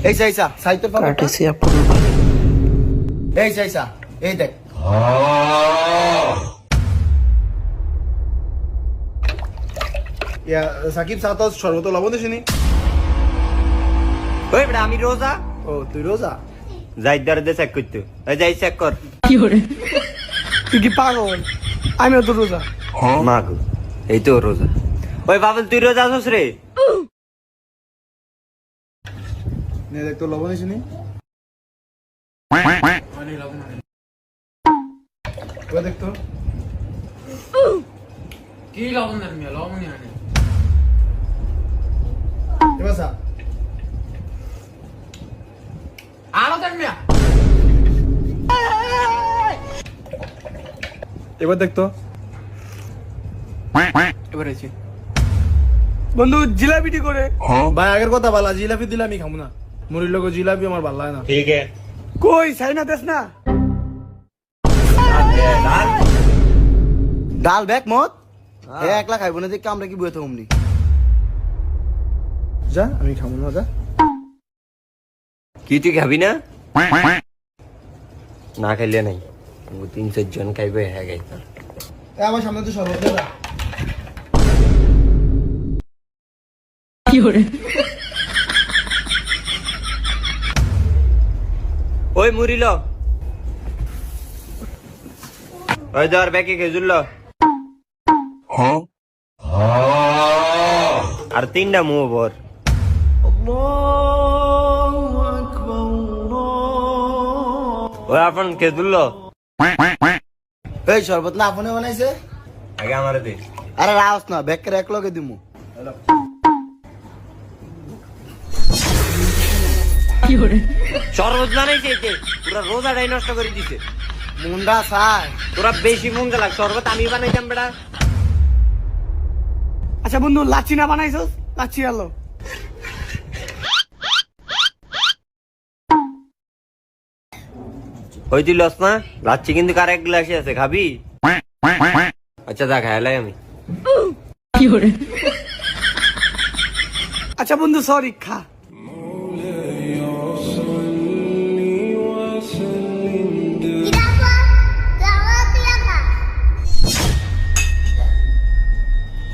এই সাইসা সাই তোর পাপা কাটিছি আপন এই সাইসা এই দেখ ইয়া সাকিব সাতাস শরবত লবণ দিছিনি ওই বেটা আমি রোজা ও তুই রোজা যাই দরদে চেক করতে ওই যাই চেক কর তুই কি পাগল আমিও তো রোজা মা গো এই তো রোজা ওই বাবুল তুই রোজা আছিস রে নে দেখ তো লবণ দিছিনি ওই দেখ তো কি লবণ দেন মিয়া লবণই আনে এবার সা আরো দেন মিয়া এবার দেখ তো এবার আছি বন্ধু জিলাপিটি করে ভাই আগের কথা বালা জিলাপি দিলে আমি খাবো না মুড়ির লোক জিলাপি আমার ভালো লাগে না ঠিক আছে কই সাইনা দেস না ডাল ব্যাগ মত এ একলা খাইবো না দেখে আমরা কি বইতে হমনি যা আমি খাবো না যা কি তুই খাবি না না খাইলে নাই 3-4 জন খাইবে হ্যাঁ গাই এ আমার সামনে তো শরবত দে যা ওই মুড়িল ওই ধর ব্যাকে খেজুর ল আর 3টা মুহ ভর ওই আপন খেজুর ল এই শরবত না আপনে বানাইছে আগে আমার দে আরে রাওস না ব্যাগ করে এক লগে দিমু শরবত বানাইছে এতে পুরা রোজাটাই নষ্ট করে দিছে মুন্ডা সাই তোরা বেশি মন গেলাক শরবত আমি বানাইতাম বেটা আচ্ছা বন্ধু লাচ্ছি না বানাইছস লাচ্ছি আলো ওই তুই লস না লাচ্ছি কিন্তু কার এক গ্লাসে আছে খাবি আচ্ছা যা খাইলাই আমি আচ্ছা বন্ধু সরি খা